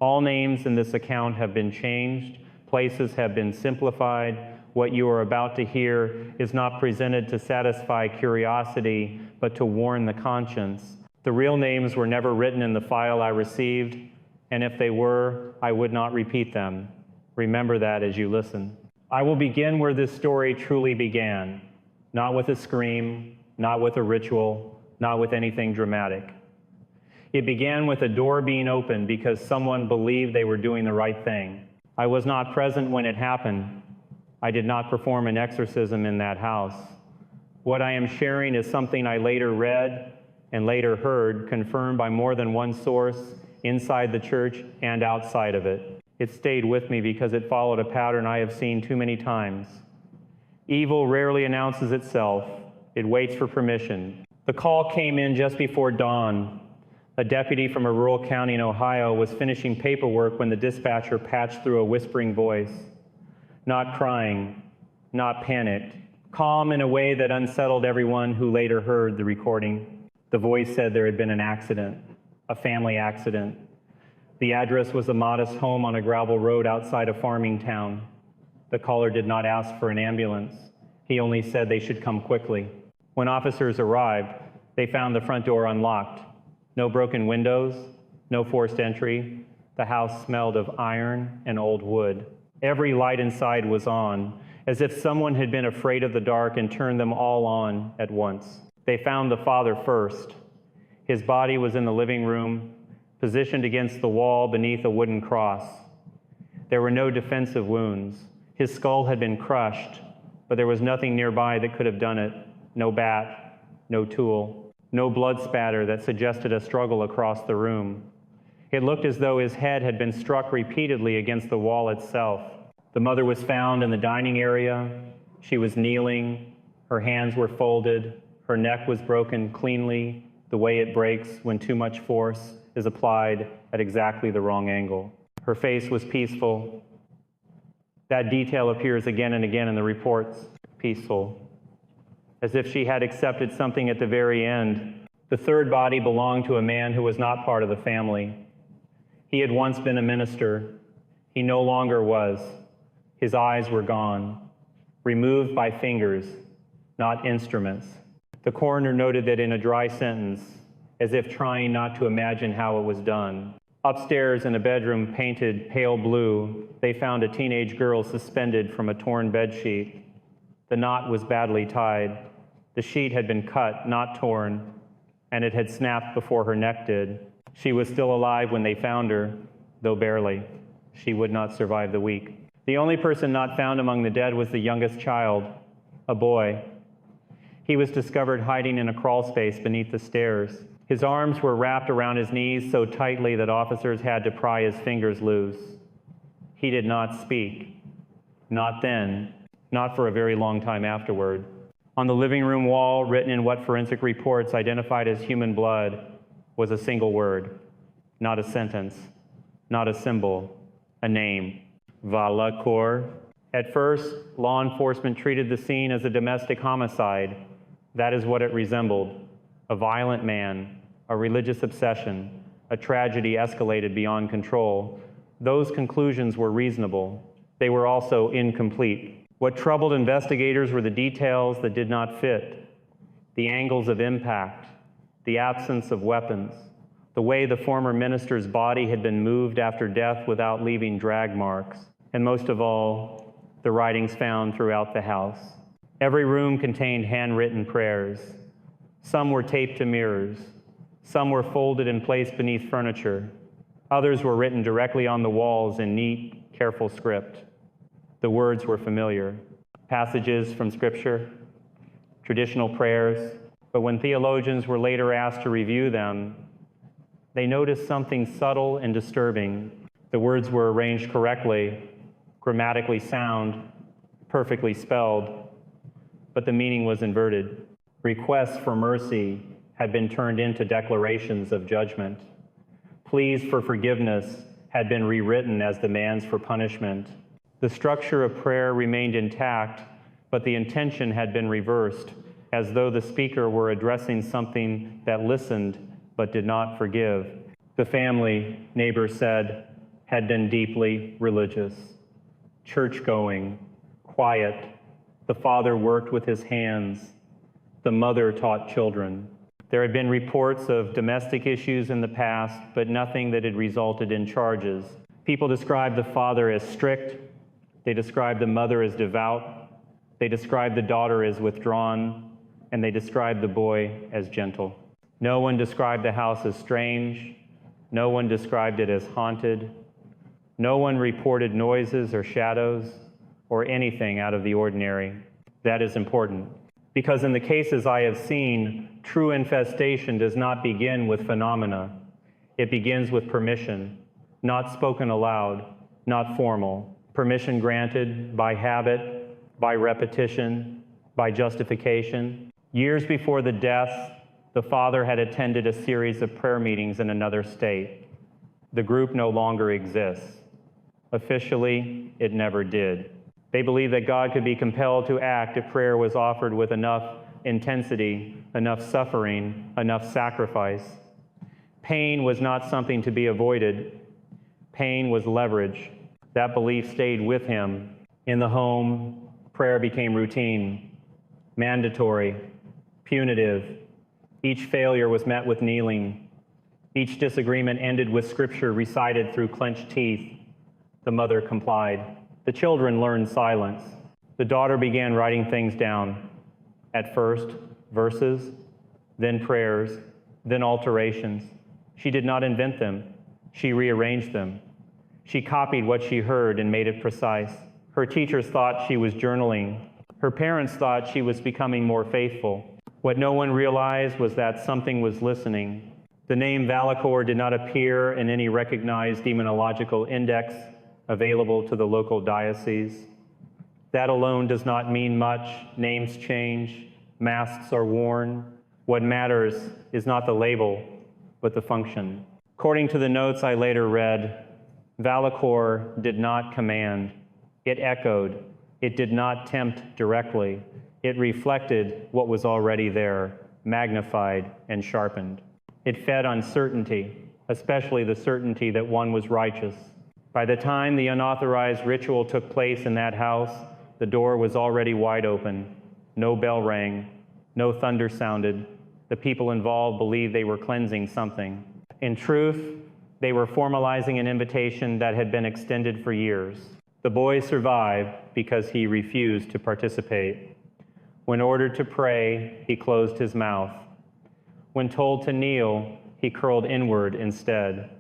All names in this account have been changed, places have been simplified. What you are about to hear is not presented to satisfy curiosity, but to warn the conscience. The real names were never written in the file I received, and if they were, I would not repeat them. Remember that as you listen. I will begin where this story truly began, not with a scream, not with a ritual, not with anything dramatic. It began with a door being opened because someone believed they were doing the right thing. I was not present when it happened. I did not perform an exorcism in that house. What I am sharing is something I later read and later heard, confirmed by more than one source inside the church and outside of it. It stayed with me because it followed a pattern I have seen too many times. Evil rarely announces itself. It waits for permission. The call came in just before dawn. A deputy from a rural county in Ohio was finishing paperwork when the dispatcher patched through a whispering voice. Not crying, not panicked, calm in a way that unsettled everyone who later heard the recording. The voice said there had been an accident, a family accident. The address was a modest home on a gravel road outside a farming town. The caller did not ask for an ambulance. He only said they should come quickly. When officers arrived, they found the front door unlocked. No broken windows, no forced entry. The house smelled of iron and old wood. Every light inside was on, as if someone had been afraid of the dark and turned them all on at once. They found the father first. His body was in the living room, positioned against the wall beneath a wooden cross. There were no defensive wounds. His skull had been crushed, but there was nothing nearby that could have done it. No bat, no tool, no blood spatter that suggested a struggle across the room. It looked as though his head had been struck repeatedly against the wall itself. The mother was found in the dining area. She was kneeling. Her hands were folded. Her neck was broken cleanly, the way it breaks when too much force is applied at exactly the wrong angle. Her face was peaceful. That detail appears again and again in the reports. Peaceful. As if she had accepted something at the very end. The third body belonged to a man who was not part of the family. He had once been a minister. He no longer was. His eyes were gone, removed by fingers, not instruments. The coroner noted that in a dry sentence, as if trying not to imagine how it was done. Upstairs in a bedroom painted pale blue, they found a teenage girl suspended from a torn bedsheet. The knot was badly tied. The sheet had been cut, not torn, and it had snapped before her neck did. She was still alive when they found her, though barely. She would not survive the week. The only person not found among the dead was the youngest child, a boy. He was discovered hiding in a crawl space beneath the stairs. His arms were wrapped around his knees so tightly that officers had to pry his fingers loose. He did not speak. Not then, not for a very long time afterward. On the living room wall, written in what forensic reports identified as human blood, was a single word, not a sentence, not a symbol, a name, Valakor. At first, law enforcement treated the scene as a domestic homicide. That is what it resembled, a violent man, a religious obsession, a tragedy escalated beyond control. Those conclusions were reasonable. They were also incomplete. What troubled investigators were the details that did not fit, the angles of impact, the absence of weapons, the way the former minister's body had been moved after death without leaving drag marks, and most of all, the writings found throughout the house. Every room contained handwritten prayers. Some were taped to mirrors. Some were folded and placed beneath furniture. Others were written directly on the walls in neat, careful script. The words were familiar. Passages from Scripture, traditional prayers, but when theologians were later asked to review them, they noticed something subtle and disturbing. The words were arranged correctly, grammatically sound, perfectly spelled, but the meaning was inverted. Requests for mercy had been turned into declarations of judgment. Pleas for forgiveness had been rewritten as demands for punishment. The structure of prayer remained intact, but the intention had been reversed, as though the speaker were addressing something that listened but did not forgive. The family, neighbors said, had been deeply religious, church-going, quiet. The father worked with his hands. The mother taught children. There had been reports of domestic issues in the past, but nothing that had resulted in charges. People described the father as strict. They described the mother as devout. They described the daughter as withdrawn, and they described the boy as gentle. No one described the house as strange. No one described it as haunted. No one reported noises or shadows or anything out of the ordinary. That is important, because in the cases I have seen, true infestation does not begin with phenomena. It begins with permission, not spoken aloud, not formal. Permission granted by habit, by repetition, by justification. Years before the death, the father had attended a series of prayer meetings in another state. The group no longer exists. Officially, it never did. They believed that God could be compelled to act if prayer was offered with enough intensity, enough suffering, enough sacrifice. Pain was not something to be avoided. Pain was leverage. That belief stayed with him. In the home, prayer became routine, mandatory, punitive. Each failure was met with kneeling. Each disagreement ended with scripture recited through clenched teeth. The mother complied. The children learned silence. The daughter began writing things down. At first, verses, then prayers, then alterations. She did not invent them. She rearranged them. She copied what she heard and made it precise. Her teachers thought she was journaling. Her parents thought she was becoming more faithful. What no one realized was that something was listening. The name Valakor did not appear in any recognized demonological index available to the local diocese. That alone does not mean much. Names change, masks are worn. What matters is not the label, but the function. According to the notes I later read, Valakor did not command. It echoed. It did not tempt directly. It reflected what was already there, magnified and sharpened. It fed on certainty, especially the certainty that one was righteous. By the time the unauthorized ritual took place in that house, the door was already wide open. No bell rang. No thunder sounded. The people involved believed they were cleansing something. In truth, they were formalizing an invitation that had been extended for years. The boy survived because he refused to participate. When ordered to pray, he closed his mouth. When told to kneel, he curled inward instead.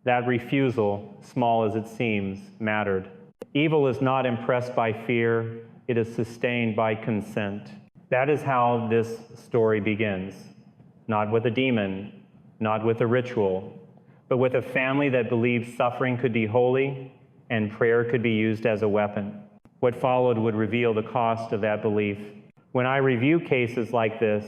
That refusal, small as it seems, mattered. Evil is not impressed by fear, it is sustained by consent. That is how this story begins. Not with a demon, not with a ritual, but with a family that believed suffering could be holy and prayer could be used as a weapon. What followed would reveal the cost of that belief. When I review cases like this,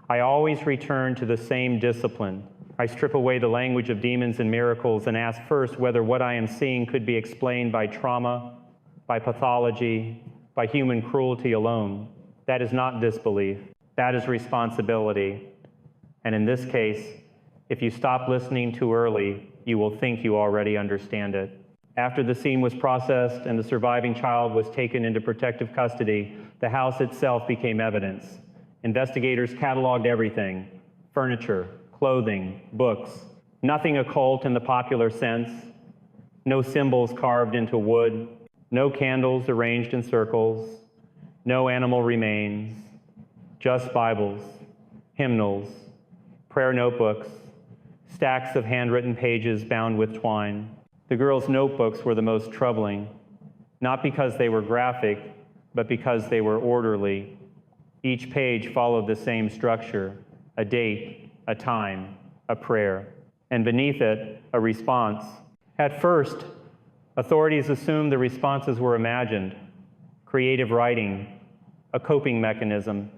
I always return to the same discipline. I strip away the language of demons and miracles and ask first whether what I am seeing could be explained by trauma, by pathology, by human cruelty alone. That is not disbelief. That is responsibility. And in this case, if you stop listening too early, you will think you already understand it. After the scene was processed and the surviving child was taken into protective custody, the house itself became evidence. Investigators cataloged everything: furniture, clothing, books, nothing occult in the popular sense, no symbols carved into wood, no candles arranged in circles, no animal remains, just Bibles, hymnals, prayer notebooks, stacks of handwritten pages bound with twine. The girls' notebooks were the most troubling, not because they were graphic, but because they were orderly. Each page followed the same structure: a date, a time, a prayer, and beneath it, a response. At first, authorities assumed the responses were imagined, creative writing, a coping mechanism.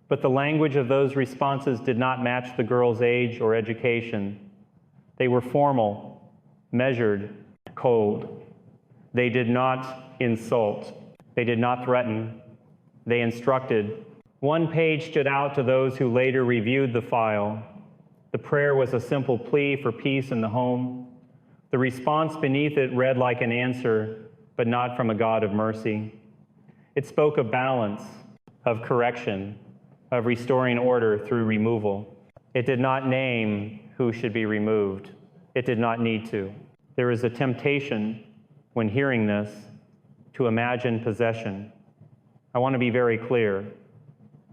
But the language of those responses did not match the girls' age or education. They were formal, measured, cold. They did not insult. They did not threaten. They instructed. One page stood out to those who later reviewed the file. The prayer was a simple plea for peace in the home, The response beneath it read like an answer, but not from a God of mercy. It spoke of balance, of correction, of restoring order through removal. It did not name who should be removed. It did not need to. There is a temptation, when hearing this, to imagine possession. I want to be very clear.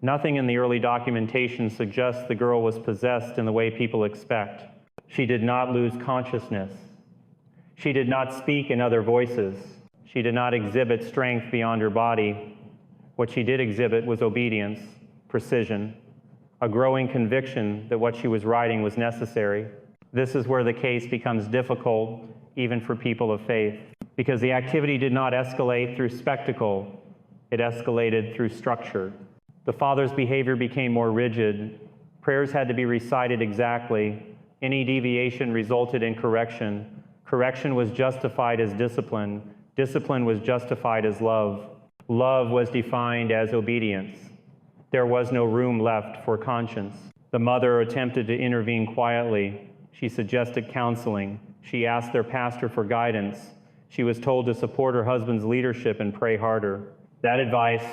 Nothing in the early documentation suggests the girl was possessed in the way people expect. She did not lose consciousness. She did not speak in other voices. She did not exhibit strength beyond her body. What she did exhibit was obedience, precision, a growing conviction that what she was writing was necessary. This is where the case becomes difficult, even for people of faith, because the activity did not escalate through spectacle. It escalated through structure. The father's behavior became more rigid. Prayers had to be recited exactly. Any deviation resulted in correction. Correction was justified as discipline. Discipline was justified as love. Love was defined as obedience. There was no room left for conscience. The mother attempted to intervene quietly. She suggested counseling. She asked their pastor for guidance. She was told to support her husband's leadership and pray harder. That advice,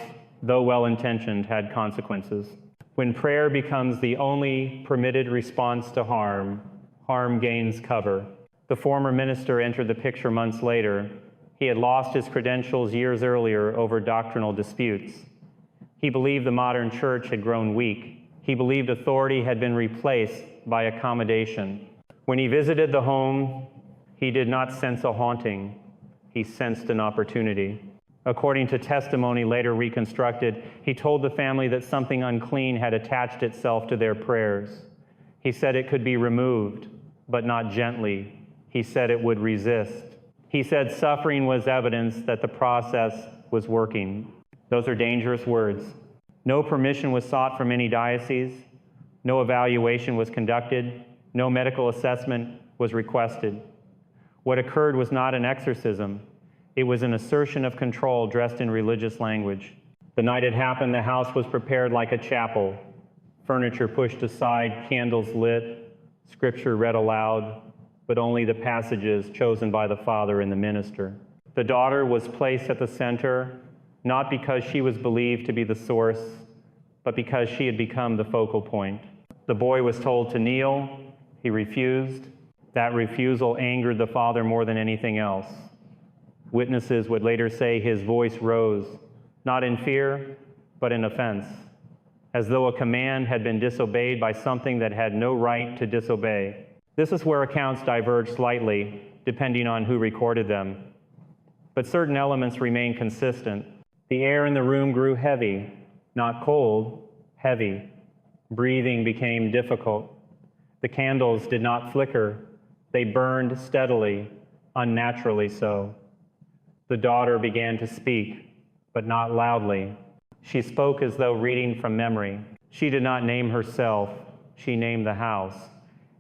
though well-intentioned, had consequences. When prayer becomes the only permitted response to harm, harm gains cover. The former minister entered the picture months later. He had lost his credentials years earlier over doctrinal disputes. He believed the modern church had grown weak. He believed authority had been replaced by accommodation. When he visited the home, he did not sense a haunting. He sensed an opportunity. According to testimony later reconstructed, he told the family that something unclean had attached itself to their prayers. He said it could be removed, but not gently. He said it would resist. He said suffering was evidence that the process was working. Those are dangerous words. No permission was sought from any diocese. No evaluation was conducted. No medical assessment was requested. What occurred was not an exorcism. It was an assertion of control dressed in religious language. The night it happened, the house was prepared like a chapel. Furniture pushed aside, candles lit, scripture read aloud, but only the passages chosen by the father and the minister. The daughter was placed at the center, not because she was believed to be the source, but because she had become the focal point. The boy was told to kneel. He refused. That refusal angered the father more than anything else. Witnesses would later say his voice rose, not in fear, but in offense, as though a command had been disobeyed by something that had no right to disobey. This is where accounts diverge slightly, depending on who recorded them. But certain elements remain consistent. The air in the room grew heavy, not cold, heavy. Breathing became difficult. The candles did not flicker. They burned steadily, unnaturally so. The daughter began to speak, but not loudly. She spoke as though reading from memory. She did not name herself. She named the house.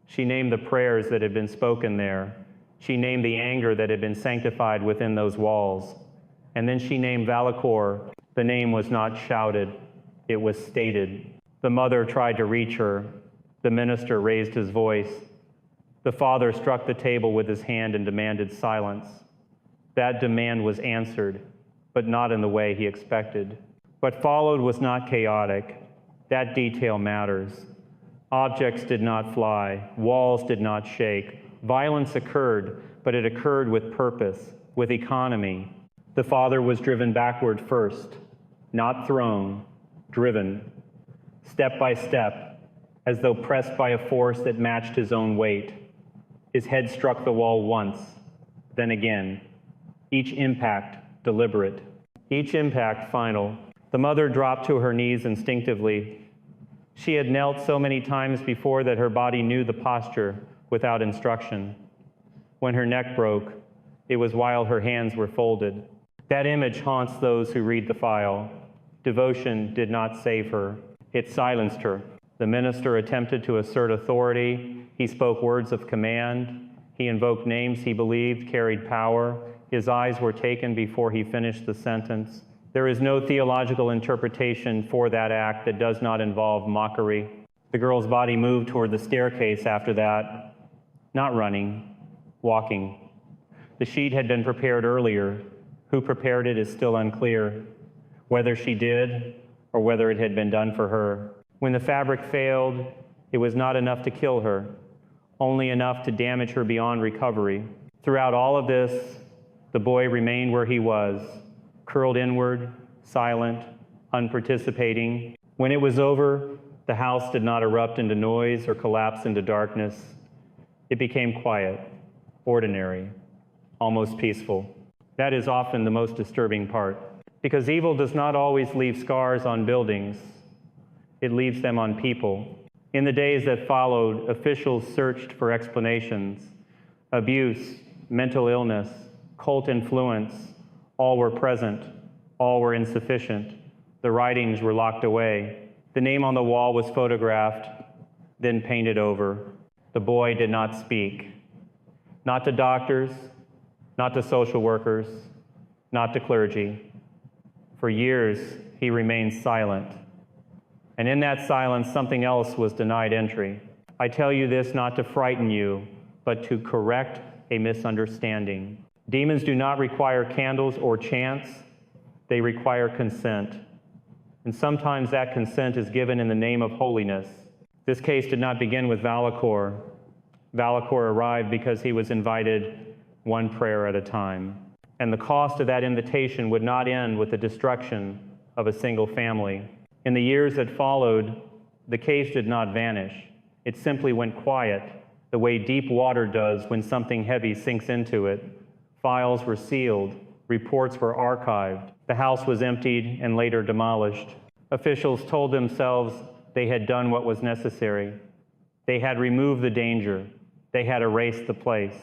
She named the prayers that had been spoken there. She named the anger that had been sanctified within those walls. And then she named Valakor. The name was not shouted. It was stated. The mother tried to reach her. The minister raised his voice. The father struck the table with his hand and demanded silence. That demand was answered, but not in the way he expected. What followed was not chaotic. That detail matters. Objects did not fly. Walls did not shake. Violence occurred, but it occurred with purpose, with economy. The father was driven backward first, not thrown, driven, step by step, as though pressed by a force that matched his own weight. His head struck the wall once, then again. Each impact deliberate, each impact final. The mother dropped to her knees instinctively. She had knelt so many times before that her body knew the posture without instruction. When her neck broke, it was while her hands were folded. That image haunts those who read the file. Devotion did not save her. It silenced her. The minister attempted to assert authority. He spoke words of command. He invoked names he believed carried power. His eyes were taken before he finished the sentence. There is no theological interpretation for that act that does not involve mockery. The girl's body moved toward the staircase after that, not running, walking. The sheet had been prepared earlier. Who prepared it is still unclear, whether she did or whether it had been done for her. When the fabric failed, it was not enough to kill her, only enough to damage her beyond recovery. Throughout all of this, the boy remained where he was, curled inward, silent, unparticipating. When it was over, the house did not erupt into noise or collapse into darkness. It became quiet, ordinary, almost peaceful. That is often the most disturbing part, because evil does not always leave scars on buildings. It leaves them on people. In the days that followed, officials searched for explanations. Abuse, mental illness, cult influence, all were present, all were insufficient. The writings were locked away. The name on the wall was photographed, then painted over. The boy did not speak. Not to doctors, not to social workers, not to clergy. For years, he remained silent. And in that silence, something else was denied entry. I tell you this not to frighten you, but to correct a misunderstanding. Demons do not require candles or chants. They require consent. And sometimes that consent is given in the name of holiness. This case did not begin with Valakor. Valakor arrived because he was invited one prayer at a time. And the cost of that invitation would not end with the destruction of a single family. In the years that followed, the case did not vanish. It simply went quiet, the way deep water does when something heavy sinks into it. Files were sealed, reports were archived. The house was emptied and later demolished. Officials told themselves they had done what was necessary. They had removed the danger. They had erased the place.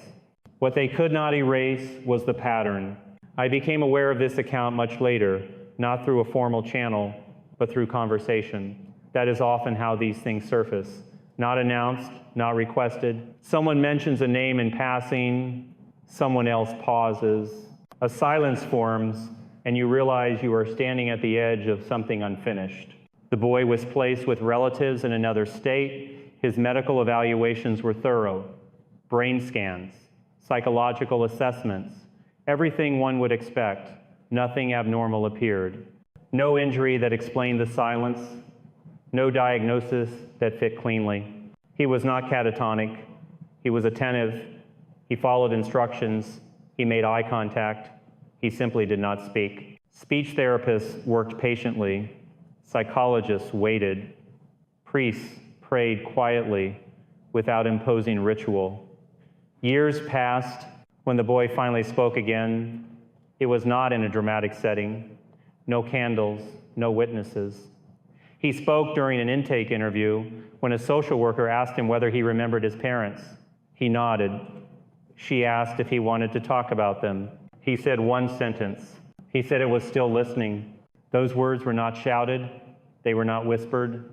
What they could not erase was the pattern. I became aware of this account much later, not through a formal channel, but through conversation. That is often how these things surface. Not announced, not requested. Someone mentions a name in passing, someone else pauses. A silence forms, and you realize you are standing at the edge of something unfinished. The boy was placed with relatives in another state. His medical evaluations were thorough. Brain scans, psychological assessments, everything one would expect. Nothing abnormal appeared. No injury that explained the silence. No diagnosis that fit cleanly. He was not catatonic. He was attentive. He followed instructions. He made eye contact. He simply did not speak. Speech therapists worked patiently. Psychologists waited. Priests prayed quietly without imposing ritual. Years passed. When the boy finally spoke again, it was not in a dramatic setting. No candles, no witnesses. He spoke during an intake interview when a social worker asked him whether he remembered his parents. He nodded. She asked if he wanted to talk about them. He said one sentence. He said it was still listening. Those words were not shouted. They were not whispered.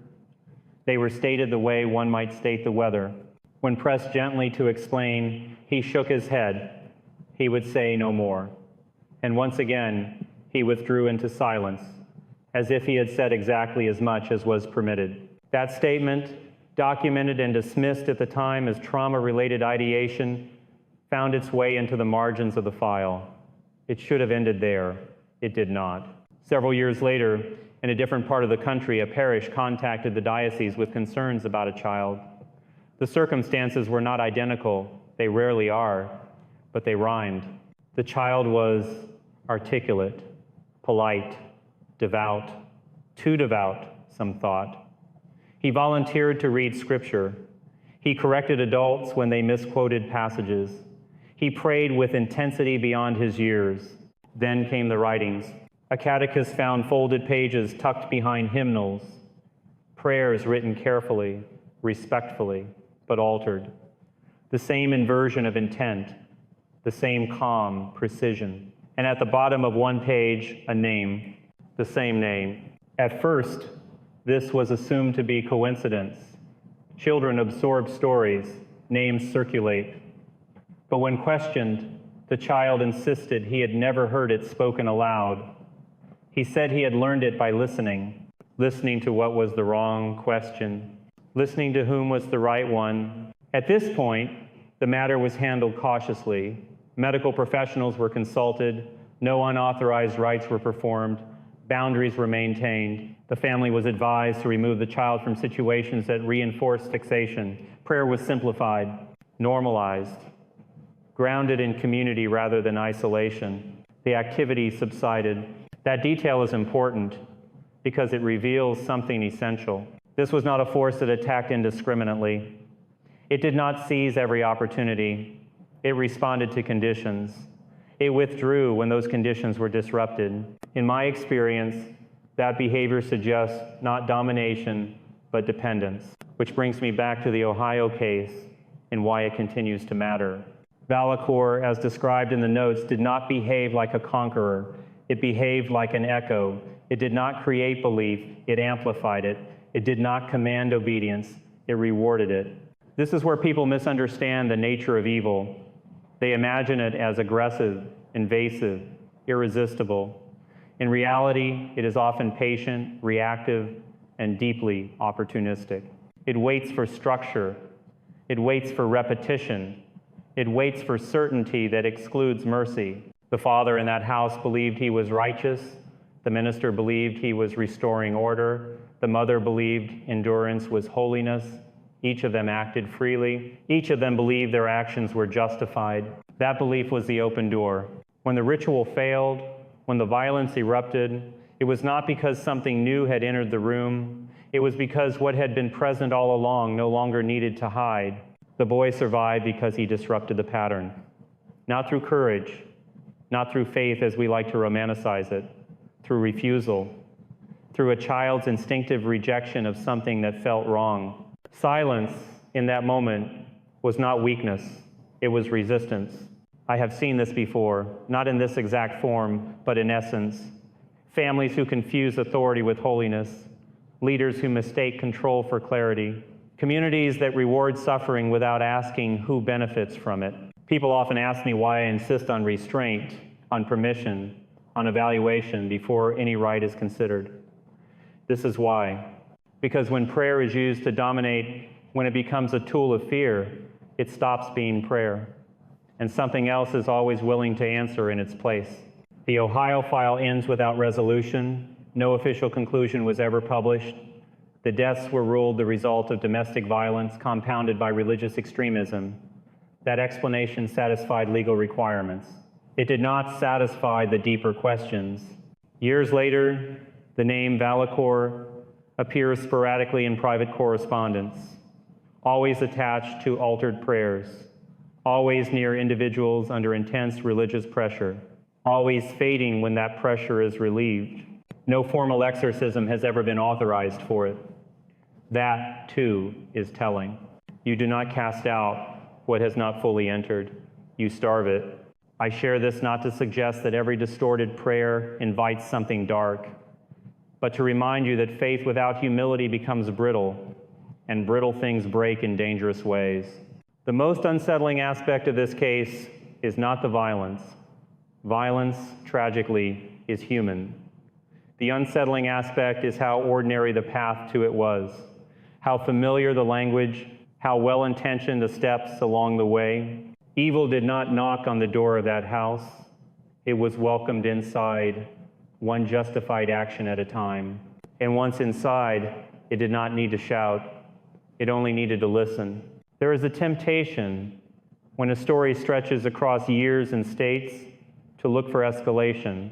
They were stated the way one might state the weather. When pressed gently to explain, he shook his head. He would say no more. And once again, he withdrew into silence, as if he had said exactly as much as was permitted. That statement, documented and dismissed at the time as trauma-related ideation, found its way into the margins of the file. It should have ended there. It did not. Several years later, in a different part of the country, a parish contacted the diocese with concerns about a child. The circumstances were not identical. They rarely are, but they rhymed. The child was articulate, polite, devout, too devout, some thought. He volunteered to read scripture. He corrected adults when they misquoted passages. He prayed with intensity beyond his years. Then came the writings. A catechist found folded pages tucked behind hymnals, prayers written carefully, respectfully, but altered. The same inversion of intent, the same calm, precision. And at the bottom of one page, a name, the same name. At first, this was assumed to be coincidence. Children absorb stories, names circulate. But when questioned, the child insisted he had never heard it spoken aloud. He said he had learned it by listening to what was the wrong question, listening to whom was the right one. At this point, The matter was handled cautiously. Medical professionals were consulted. No unauthorized rites were performed. Boundaries were maintained. The family was advised to remove the child from situations that reinforced fixation. Prayer was simplified, normalized, grounded in community rather than isolation. The activity subsided. That detail is important because it reveals something essential. This was not a force that attacked indiscriminately. It did not seize every opportunity. It responded to conditions. It withdrew when those conditions were disrupted. In my experience, that behavior suggests not domination, but dependence, which brings me back to the Ohio case and why it continues to matter. Valakor, as described in the notes, did not behave like a conqueror. It behaved like an echo. It did not create belief, it amplified it. It did not command obedience, it rewarded it. This is where people misunderstand the nature of evil. They imagine it as aggressive, invasive, irresistible. In reality, it is often patient, reactive, and deeply opportunistic. It waits for structure. It waits for repetition. It waits for certainty that excludes mercy. The father in that house believed he was righteous. The minister believed he was restoring order. The mother believed endurance was holiness. Each of them acted freely. Each of them believed their actions were justified. That belief was the open door. When the ritual failed, when the violence erupted, it was not because something new had entered the room. It was because what had been present all along no longer needed to hide. The boy survived because he disrupted the pattern. Not through courage, not through faith as we like to romanticize it, through refusal, through a child's instinctive rejection of something that felt wrong. Silence in that moment was not weakness, it was resistance. I have seen this before, not in this exact form, but in essence. Families who confuse authority with holiness, leaders who mistake control for clarity, communities that reward suffering without asking who benefits from it. People often ask me why I insist on restraint, on permission, on evaluation before any rite is considered. This is why. Because when prayer is used to dominate, when it becomes a tool of fear, it stops being prayer. And something else is always willing to answer in its place. The Ohio file ends without resolution. No official conclusion was ever published. The deaths were ruled the result of domestic violence compounded by religious extremism. That explanation satisfied legal requirements. It did not satisfy the deeper questions. Years later, the name Valakor appears sporadically in private correspondence, always attached to altered prayers, always near individuals under intense religious pressure, always fading when that pressure is relieved. No formal exorcism has ever been authorized for it. That, too, is telling. You do not cast out what has not fully entered. You starve it. I share this not to suggest that every distorted prayer invites something dark, but to remind you that faith without humility becomes brittle, and brittle things break in dangerous ways. The most unsettling aspect of this case is not the violence. Violence, tragically, is human. The unsettling aspect is how ordinary the path to it was, how familiar the language, how well-intentioned the steps along the way. Evil did not knock on the door of that house. It was welcomed inside, one justified action at a time. And once inside, it did not need to shout. It only needed to listen. There is a temptation when a story stretches across years and states to look for escalation.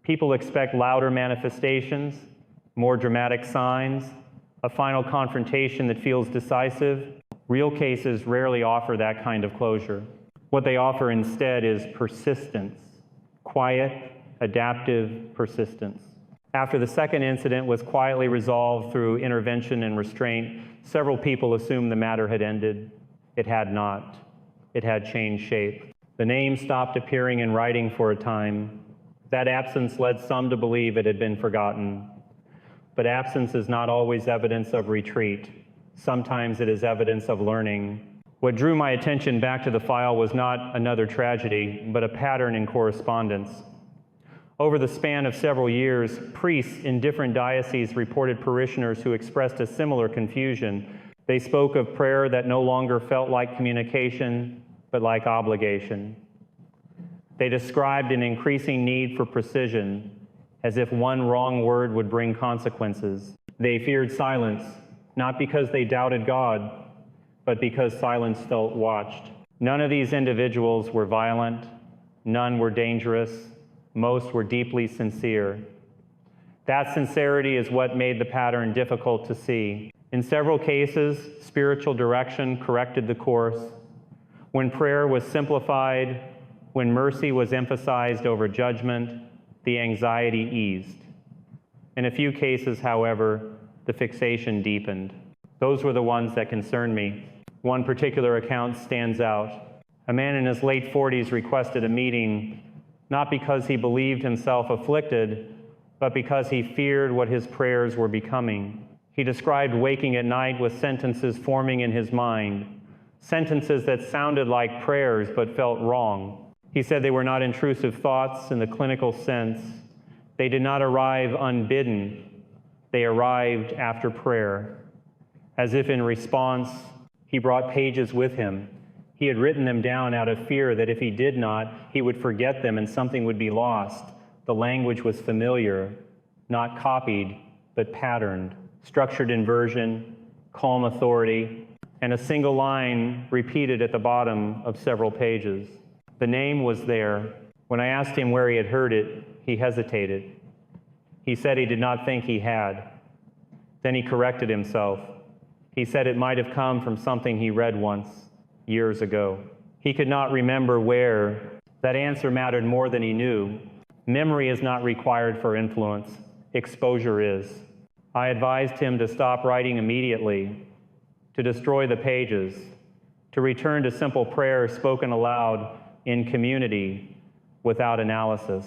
People expect louder manifestations, more dramatic signs, a final confrontation that feels decisive. Real cases rarely offer that kind of closure. What they offer instead is persistence, quiet, adaptive persistence. After the second incident was quietly resolved through intervention and restraint, several people assumed the matter had ended. It had not. It had changed shape. The name stopped appearing in writing for a time. That absence led some to believe it had been forgotten. But absence is not always evidence of retreat. Sometimes it is evidence of learning. What drew my attention back to the file was not another tragedy, but a pattern in correspondence. Over the span of several years, priests in different dioceses reported parishioners who expressed a similar confusion. They spoke of prayer that no longer felt like communication, but like obligation. They described an increasing need for precision, as if one wrong word would bring consequences. They feared silence, not because they doubted God, but because silence felt watched. None of these individuals were violent, none were dangerous, most were deeply sincere. That sincerity is what made the pattern difficult to see. In several cases, spiritual direction corrected the course. When prayer was simplified, when mercy was emphasized over judgment, the anxiety eased. In a few cases, however, the fixation deepened. Those were the ones that concerned me. One particular account stands out. A man in his late 40s requested a meeting, not because he believed himself afflicted, but because he feared what his prayers were becoming. He described waking at night with sentences forming in his mind, sentences that sounded like prayers but felt wrong. He said they were not intrusive thoughts in the clinical sense. They did not arrive unbidden. They arrived after prayer. As if in response, he brought pages with him. He had written them down out of fear that if he did not, he would forget them and something would be lost. The language was familiar, not copied, but patterned. Structured inversion, calm authority, and a single line repeated at the bottom of several pages. The name was there. When I asked him where he had heard it, he hesitated. He said he did not think he had. Then he corrected himself. He said it might have come from something he read once, years ago. He could not remember where. That answer mattered more than he knew. Memory is not required for influence. Exposure is. I advised him to stop writing immediately, to destroy the pages, to return to simple prayer spoken aloud in community without analysis.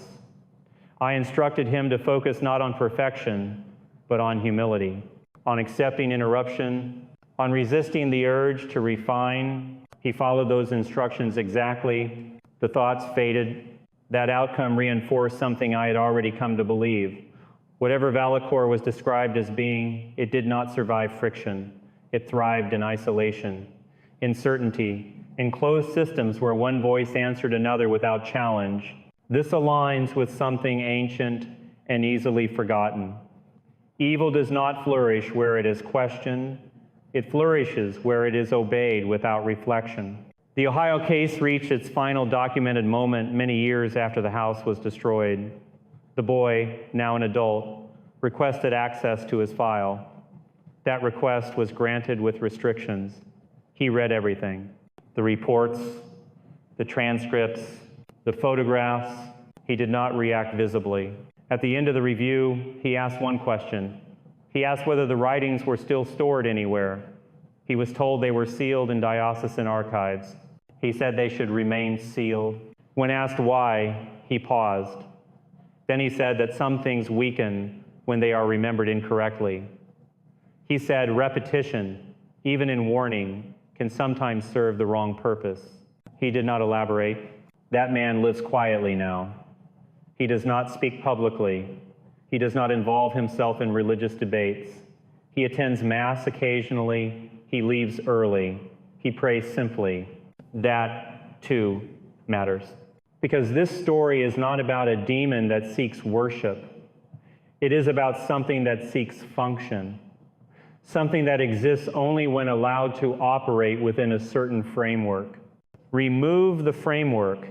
I instructed him to focus not on perfection, but on humility, on accepting interruption, on resisting the urge to refine. He followed those instructions exactly. The thoughts faded. That outcome reinforced something I had already come to believe. Whatever Valacor was described as being, it did not survive friction. It thrived in isolation, in certainty, in closed systems where one voice answered another without challenge. This aligns with something ancient and easily forgotten. Evil does not flourish where it is questioned. It flourishes where it is obeyed without reflection. The Ohio case reached its final documented moment many years after the house was destroyed. The boy, now an adult, requested access to his file. That request was granted with restrictions. He read everything. The reports, the transcripts, the photographs. He did not react visibly. At the end of the review, he asked one question. He asked whether the writings were still stored anywhere. He was told they were sealed in diocesan archives. He said they should remain sealed. When asked why, he paused. Then he said that some things weaken when they are remembered incorrectly. He said repetition, even in warning, can sometimes serve the wrong purpose. He did not elaborate. That man lives quietly now. He does not speak publicly. He does not involve himself in religious debates. He attends Mass occasionally. He leaves early. He prays simply. That, too, matters. Because this story is not about a demon that seeks worship. It is about something that seeks function, something that exists only when allowed to operate within a certain framework. Remove the framework,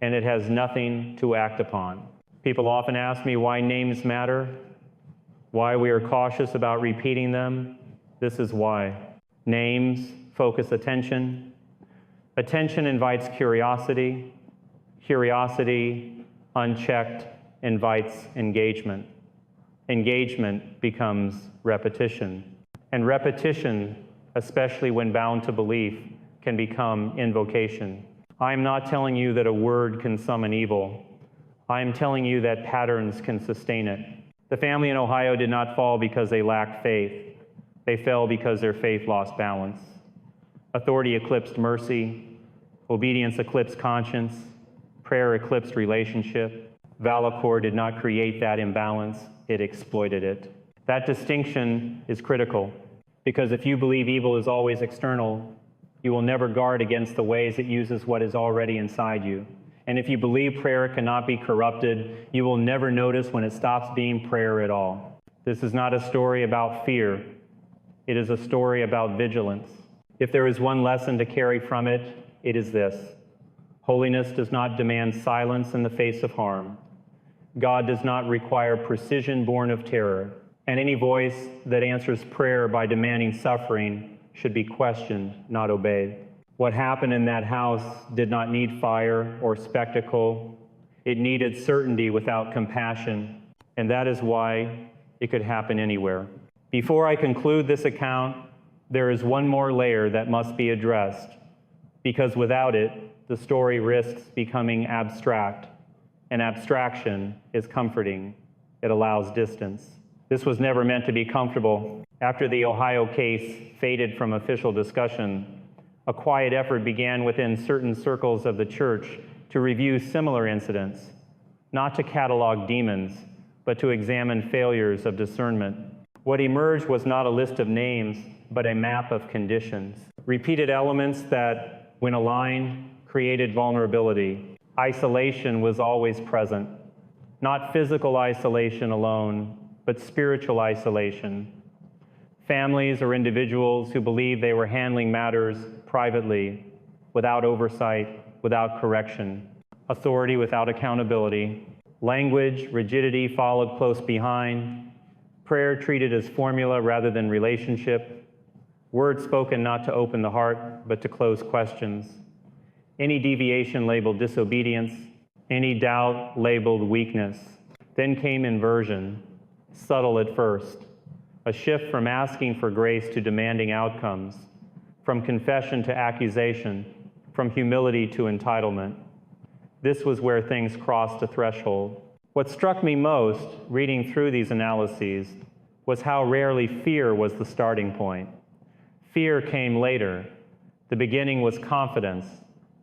and it has nothing to act upon. People often ask me why names matter, why we are cautious about repeating them. This is why. Names focus attention. Attention invites curiosity. Curiosity, unchecked, invites engagement. Engagement becomes repetition. And repetition, especially when bound to belief, can become invocation. I am not telling you that a word can summon evil. I am telling you that patterns can sustain it. The family in Ohio did not fall because they lacked faith. They fell because their faith lost balance. Authority eclipsed mercy. Obedience eclipsed conscience. Prayer eclipsed relationship. Valacor did not create that imbalance. It exploited it. That distinction is critical Because if you believe evil is always external, you will never guard against the ways it uses what is already inside you. And if you believe prayer cannot be corrupted, you will never notice when it stops being prayer at all. This is not a story about fear. It is a story about vigilance. If there is one lesson to carry from it, it is this: holiness does not demand silence in the face of harm. God does not require precision born of terror, and any voice that answers prayer by demanding suffering should be questioned, not obeyed. What happened in that house did not need fire or spectacle. It needed certainty without compassion, and that is why it could happen anywhere. Before I conclude this account, there is one more layer that must be addressed, because without it, the story risks becoming abstract, and abstraction is comforting. It allows distance. This was never meant to be comfortable. After the Ohio case faded from official discussion, a quiet effort began within certain circles of the church to review similar incidents, not to catalog demons, but to examine failures of discernment. What emerged was not a list of names, but a map of conditions. Repeated elements that, when aligned, created vulnerability. Isolation was always present. Not physical isolation alone, but spiritual isolation. Families or individuals who believed they were handling matters privately, without oversight, without correction. Authority without accountability. Language, rigidity followed close behind. Prayer treated as formula rather than relationship. Words spoken not to open the heart, but to close questions. Any deviation labeled disobedience. Any doubt labeled weakness. Then came inversion, subtle at first. A shift from asking for grace to demanding outcomes. From confession to accusation. From humility to entitlement. This was where things crossed a threshold. What struck me most, reading through these analyses, was how rarely fear was the starting point. Fear came later. The beginning was confidence.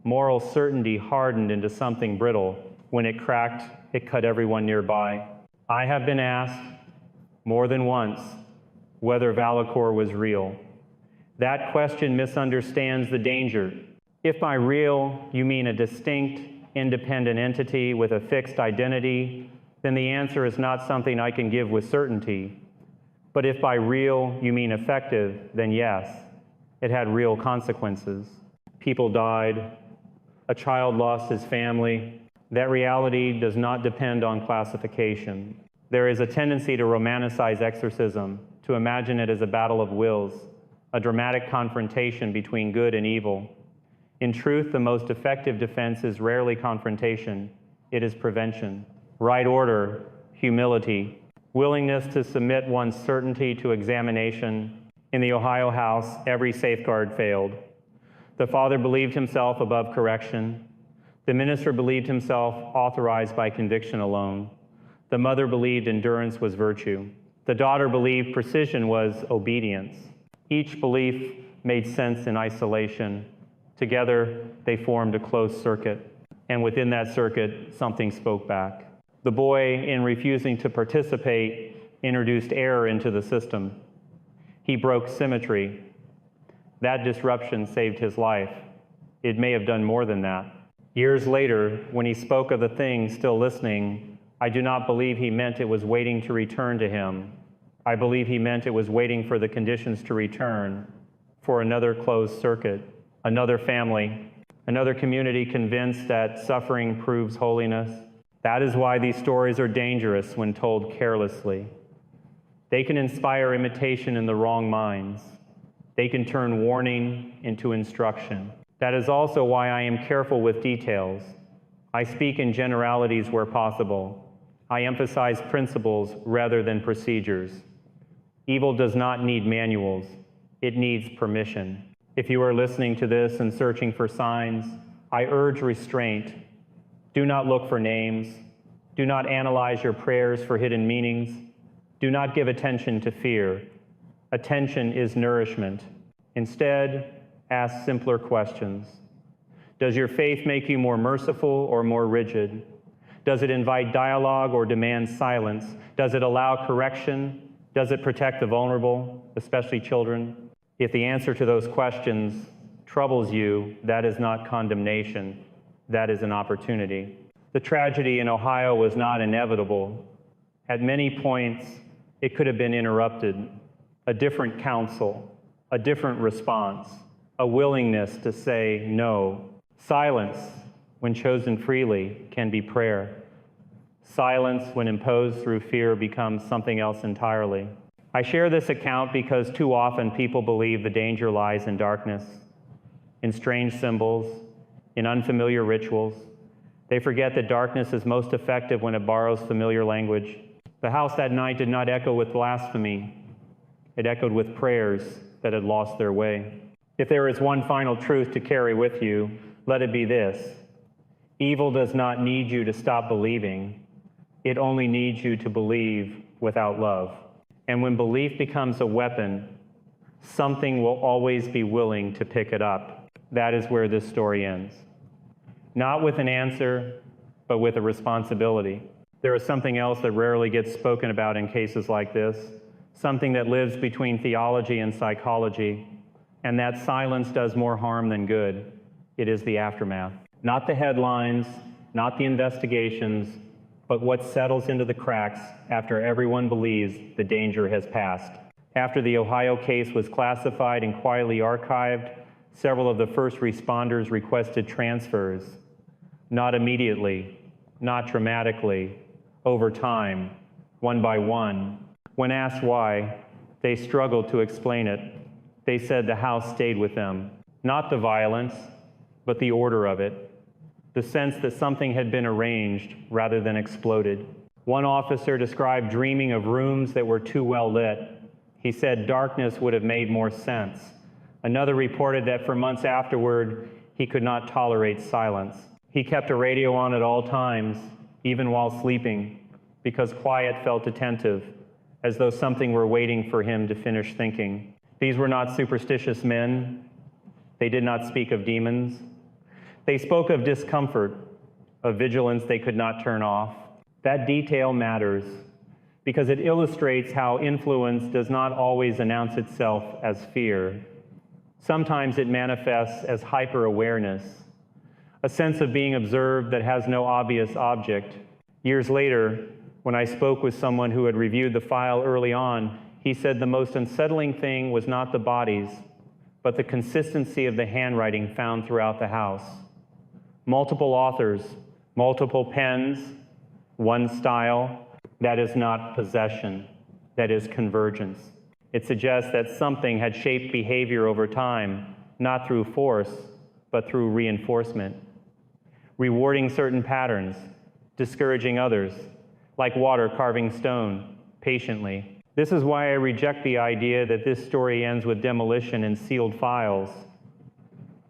Moral certainty hardened into something brittle. When it cracked, it cut everyone nearby. I have been asked, more than once, whether Valakor was real. That question misunderstands the danger. If by real you mean a distinct, independent entity with a fixed identity, then the answer is not something I can give with certainty. But if by real you mean effective, then yes, it had real consequences. People died. A child lost his family. That reality does not depend on classification. There is a tendency to romanticize exorcism, to imagine it as a battle of wills, a dramatic confrontation between good and evil. In truth, the most effective defense is rarely confrontation, it is prevention. Right order, humility, willingness to submit one's certainty to examination. In the Ohio house, every safeguard failed. The father believed himself above correction. The minister believed himself authorized by conviction alone. The mother believed endurance was virtue. The daughter believed precision was obedience. Each belief made sense in isolation. Together, they formed a closed circuit. And within that circuit, something spoke back. The boy, in refusing to participate, introduced error into the system. He broke symmetry. That disruption saved his life. It may have done more than that. Years later, when he spoke of the thing still listening, I do not believe he meant it was waiting to return to him. I believe he meant it was waiting for the conditions to return, for another closed circuit, another family, another community convinced that suffering proves holiness. That is why these stories are dangerous when told carelessly. They can inspire imitation in the wrong minds. They can turn warning into instruction. That is also why I am careful with details. I speak in generalities where possible. I emphasize principles rather than procedures. Evil does not need manuals. It needs permission. If you are listening to this and searching for signs, I urge restraint. Do not look for names. Do not analyze your prayers for hidden meanings. Do not give attention to fear. Attention is nourishment. Instead, ask simpler questions. Does your faith make you more merciful or more rigid? Does it invite dialogue or demand silence? Does it allow correction? Does it protect the vulnerable, especially children? If the answer to those questions troubles you, that is not condemnation. That is an opportunity. The tragedy in Ohio was not inevitable. At many points, it could have been interrupted. A different counsel, a different response, a willingness to say no. Silence, when chosen freely, can be prayer. Silence, when imposed through fear, becomes something else entirely. I share this account because too often people believe the danger lies in darkness, in strange symbols, in unfamiliar rituals. They forget that darkness is most effective when it borrows familiar language. The house that night did not echo with blasphemy. It echoed with prayers that had lost their way. If there is one final truth to carry with you, let it be this: evil does not need you to stop believing. It only needs you to believe without love. And when belief becomes a weapon, something will always be willing to pick it up. That is where this story ends. Not with an answer, but with a responsibility. There is something else that rarely gets spoken about in cases like this, something that lives between theology and psychology, and that silence does more harm than good. It is the aftermath. Not the headlines, not the investigations, but what settles into the cracks after everyone believes the danger has passed. After the Ohio case was classified and quietly archived, several of the first responders requested transfers. Not immediately, not dramatically, over time, one by one. When asked why, they struggled to explain it. They said the house stayed with them. Not the violence, but the order of it. The sense that something had been arranged rather than exploded. One officer described dreaming of rooms that were too well lit. He said darkness would have made more sense. Another reported that for months afterward, he could not tolerate silence. He kept a radio on at all times, even while sleeping, because quiet felt attentive, as though something were waiting for him to finish thinking. These were not superstitious men. They did not speak of demons. They spoke of discomfort, of vigilance they could not turn off. That detail matters because it illustrates how influence does not always announce itself as fear. Sometimes it manifests as hyper-awareness, a sense of being observed that has no obvious object. Years later, when I spoke with someone who had reviewed the file early on, he said the most unsettling thing was not the bodies, but the consistency of the handwriting found throughout the house. Multiple authors, multiple pens, one style. That is not possession, that is convergence. It suggests that something had shaped behavior over time, not through force, but through reinforcement. Rewarding certain patterns, discouraging others, like water carving stone, patiently. This is why I reject the idea that this story ends with demolition and sealed files.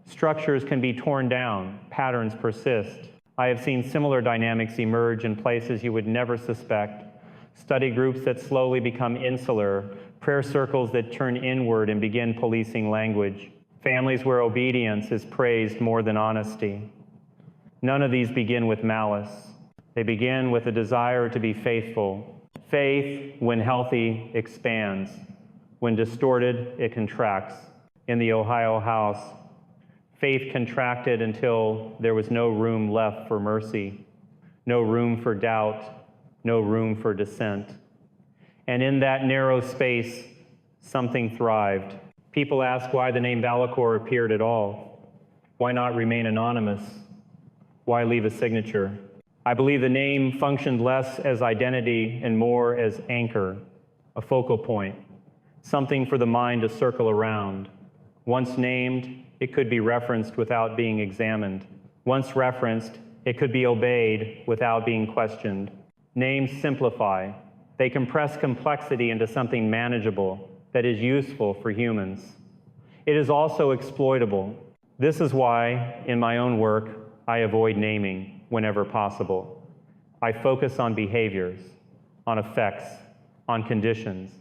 Structures can be torn down, patterns persist. I have seen similar dynamics emerge in places you would never suspect. Study groups that slowly become insular, prayer circles that turn inward and begin policing language, families where obedience is praised more than honesty. None of these begin with malice. They begin with a desire to be faithful. Faith, when healthy, expands. When distorted, it contracts. In the Ohio house, faith contracted until there was no room left for mercy, no room for doubt, no room for dissent. And in that narrow space, something thrived. People ask why the name Valacor appeared at all. Why not remain anonymous? Why leave a signature? I believe the name functioned less as identity and more as anchor, a focal point, something for the mind to circle around. Once named, it could be referenced without being examined. Once referenced, it could be obeyed without being questioned. Names simplify. They compress complexity into something manageable that is useful for humans. It is also exploitable. This is why, in my own work, I avoid naming whenever possible. I focus on behaviors, on effects, on conditions.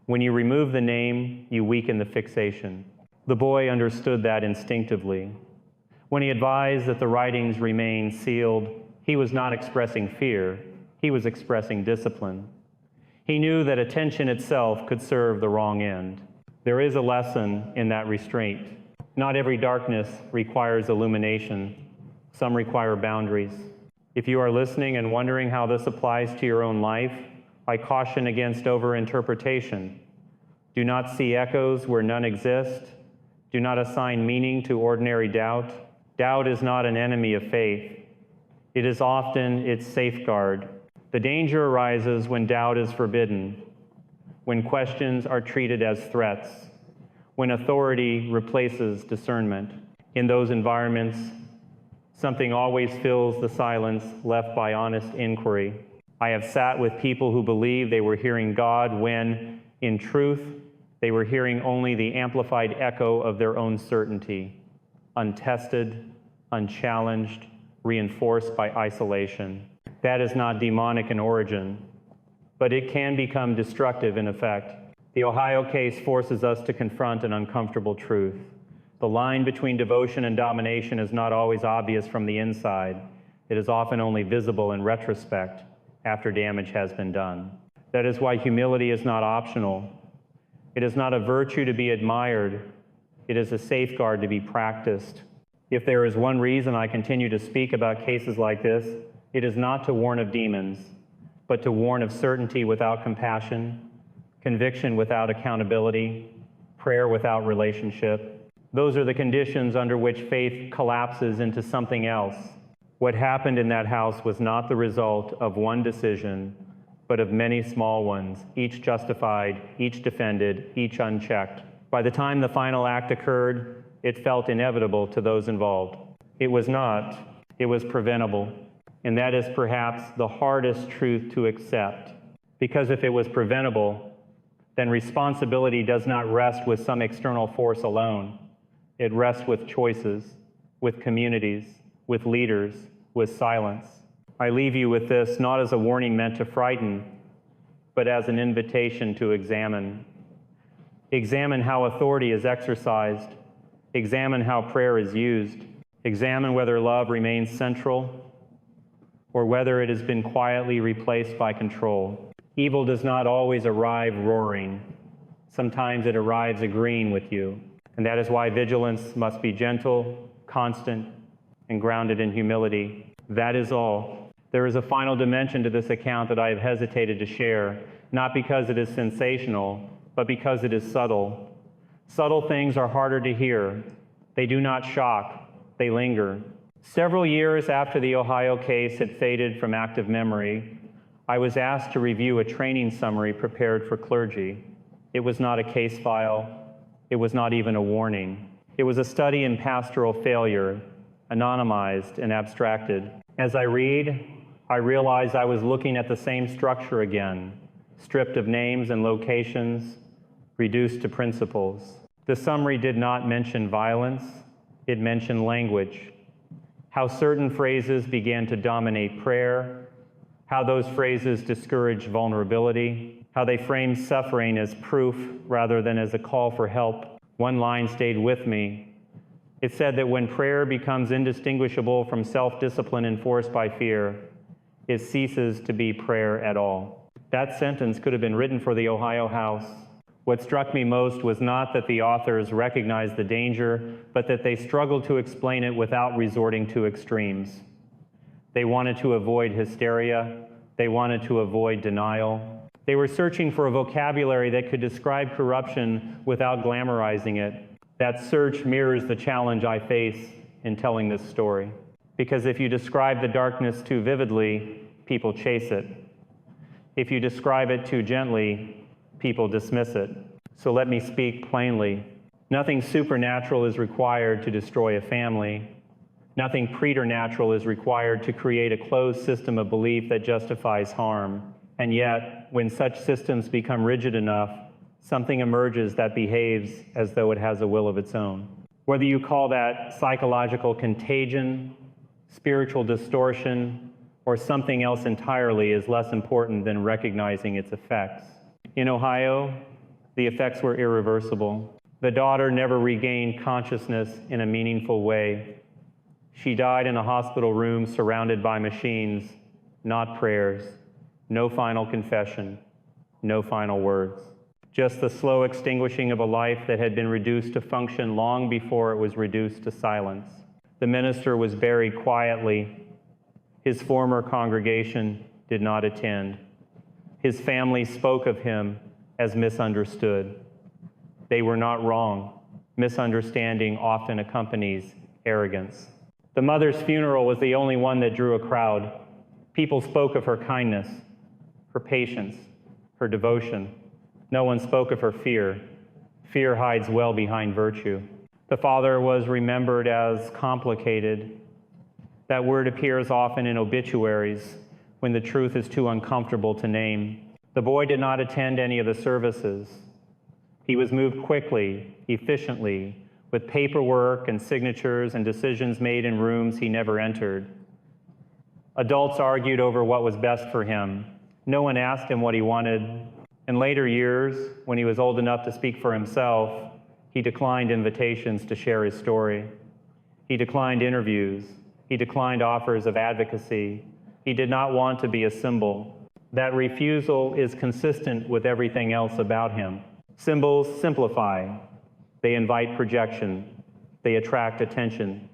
When you remove the name, you weaken the fixation. The boy understood that instinctively. When he advised that the writings remain sealed, he was not expressing fear, he was expressing discipline. He knew that attention itself could serve the wrong end. There is a lesson in that restraint. Not every darkness requires illumination. Some require boundaries. If you are listening and wondering how this applies to your own life, I caution against overinterpretation. Do not see echoes where none exist. Do not assign meaning to ordinary doubt. Doubt is not an enemy of faith. It is often its safeguard. The danger arises when doubt is forbidden, when questions are treated as threats, when authority replaces discernment. In those environments, something always fills the silence left by honest inquiry. I have sat with people who believed they were hearing God when, in truth, they were hearing only the amplified echo of their own certainty, untested, unchallenged, reinforced by isolation. That is not demonic in origin, but it can become destructive in effect. The Ohio case forces us to confront an uncomfortable truth. The line between devotion and domination is not always obvious from the inside. It is often only visible in retrospect after damage has been done. That is why humility is not optional. It is not a virtue to be admired. It is a safeguard to be practiced. If there is one reason I continue to speak about cases like this, it is not to warn of demons, but to warn of certainty without compassion, conviction without accountability, prayer without relationship. Those are the conditions under which faith collapses into something else. What happened in that house was not the result of one decision, but of many small ones, each justified, each defended, each unchecked. By the time the final act occurred, it felt inevitable to those involved. It was not, it was preventable. And that is perhaps the hardest truth to accept. Because if it was preventable, then responsibility does not rest with some external force alone. It rests with choices, with communities, with leaders, with silence. I leave you with this not as a warning meant to frighten, but as an invitation to examine. Examine how authority is exercised. Examine how prayer is used. Examine whether love remains central or whether it has been quietly replaced by control. Evil does not always arrive roaring. Sometimes it arrives agreeing with you. And that is why vigilance must be gentle, constant, and grounded in humility. That is all. There is a final dimension to this account that I have hesitated to share, not because it is sensational, but because it is subtle. Subtle things are harder to hear. They do not shock, they linger. Several years after the Ohio case had faded from active memory, I was asked to review a training summary prepared for clergy. It was not a case file. It was not even a warning. It was a study in pastoral failure, anonymized and abstracted. As I read, I realized I was looking at the same structure again, stripped of names and locations, reduced to principles. The summary did not mention violence, it mentioned language. How certain phrases began to dominate prayer, how those phrases discouraged vulnerability, how they framed suffering as proof rather than as a call for help. One line stayed with me. It said that when prayer becomes indistinguishable from self-discipline enforced by fear, it ceases to be prayer at all. That sentence could have been written for the Ohio House. What struck me most was not that the authors recognized the danger, but that they struggled to explain it without resorting to extremes. They wanted to avoid hysteria. They wanted to avoid denial. They were searching for a vocabulary that could describe corruption without glamorizing it. That search mirrors the challenge I face in telling this story. Because if you describe the darkness too vividly, people chase it. If you describe it too gently, people dismiss it. So let me speak plainly. Nothing supernatural is required to destroy a family. Nothing preternatural is required to create a closed system of belief that justifies harm. And yet, when such systems become rigid enough, something emerges that behaves as though it has a will of its own. Whether you call that psychological contagion, spiritual distortion, or something else entirely is less important than recognizing its effects. In Ohio, the effects were irreversible. The daughter never regained consciousness in a meaningful way. She died in a hospital room surrounded by machines, not prayers, no final confession, no final words. Just the slow extinguishing of a life that had been reduced to function long before it was reduced to silence. The minister was buried quietly. His former congregation did not attend. His family spoke of him as misunderstood. They were not wrong. Misunderstanding often accompanies arrogance. The mother's funeral was the only one that drew a crowd. People spoke of her kindness, her patience, her devotion. No one spoke of her fear. Fear hides well behind virtue. The father was remembered as complicated. That word appears often in obituaries when the truth is too uncomfortable to name. The boy did not attend any of the services. He was moved quickly, efficiently, with paperwork and signatures and decisions made in rooms he never entered. Adults argued over what was best for him. No one asked him what he wanted. In later years, when he was old enough to speak for himself, he declined invitations to share his story. He declined interviews. He declined offers of advocacy. He did not want to be a symbol. That refusal is consistent with everything else about him. Symbols simplify. They invite projection. They attract attention.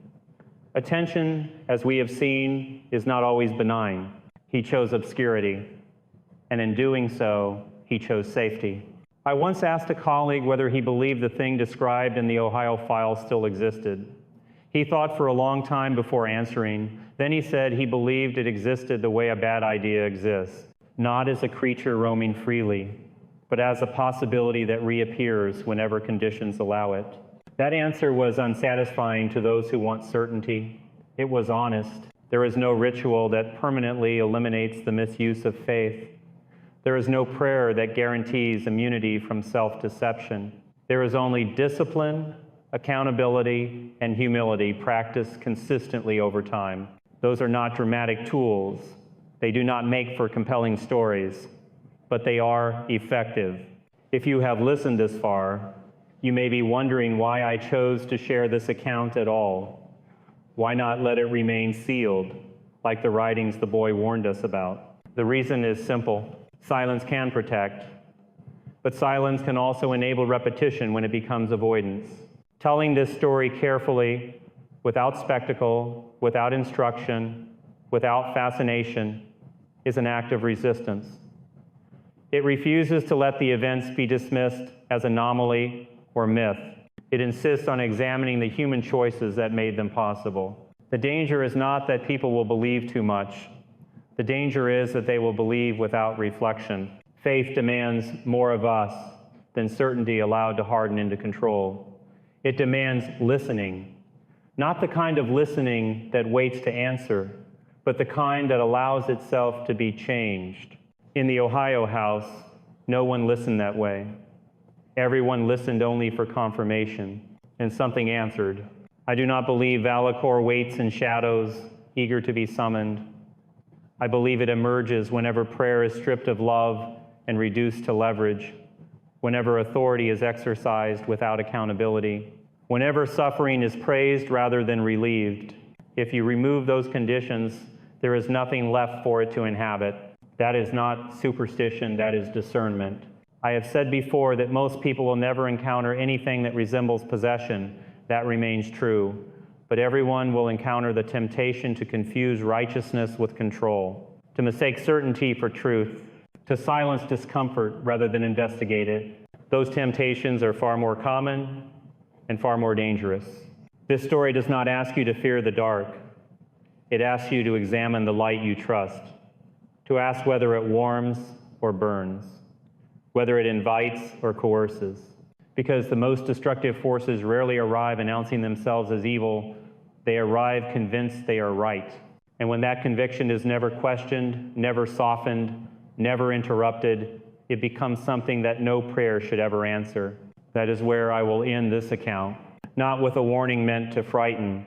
Attention, as we have seen, is not always benign. He chose obscurity, and in doing so, he chose safety. I once asked a colleague whether he believed the thing described in the Ohio file still existed. He thought for a long time before answering. Then he said he believed it existed the way a bad idea exists, not as a creature roaming freely, but as a possibility that reappears whenever conditions allow it. That answer was unsatisfying to those who want certainty. It was honest. There is no ritual that permanently eliminates the misuse of faith. There is no prayer that guarantees immunity from self-deception. There is only discipline, accountability, and humility practiced consistently over time. Those are not dramatic tools. They do not make for compelling stories, but they are effective. If you have listened this far, you may be wondering why I chose to share this account at all. Why not let it remain sealed, like the writings the boy warned us about? The reason is simple. Silence can protect, but silence can also enable repetition when it becomes avoidance. Telling this story carefully, without spectacle, without instruction, without fascination, is an act of resistance. It refuses to let the events be dismissed as anomaly or myth. It insists on examining the human choices that made them possible. The danger is not that people will believe too much. The danger is that they will believe without reflection. Faith demands more of us than certainty allowed to harden into control. It demands listening, not the kind of listening that waits to answer, but the kind that allows itself to be changed. In the Ohio house, no one listened that way. Everyone listened only for confirmation, and something answered. I do not believe Valacor waits in shadows, eager to be summoned. I believe it emerges whenever prayer is stripped of love and reduced to leverage, whenever authority is exercised without accountability, whenever suffering is praised rather than relieved. If you remove those conditions, there is nothing left for it to inhabit. That is not superstition, that is discernment. I have said before that most people will never encounter anything that resembles possession. That remains true. But everyone will encounter the temptation to confuse righteousness with control, to mistake certainty for truth, to silence discomfort rather than investigate it. Those temptations are far more common and far more dangerous. This story does not ask you to fear the dark. It asks you to examine the light you trust, to ask whether it warms or burns, whether it invites or coerces. Because the most destructive forces rarely arrive announcing themselves as evil. They arrive convinced they are right. And when that conviction is never questioned, never softened, never interrupted, it becomes something that no prayer should ever answer. That is where I will end this account, not with a warning meant to frighten,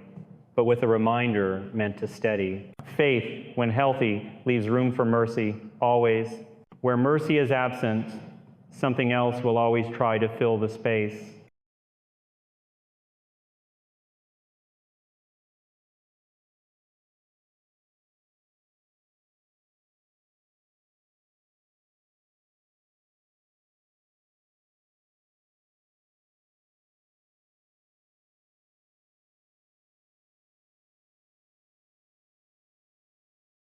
but with a reminder meant to steady. Faith, when healthy, leaves room for mercy, always. Where mercy is absent, something else will always try to fill the space.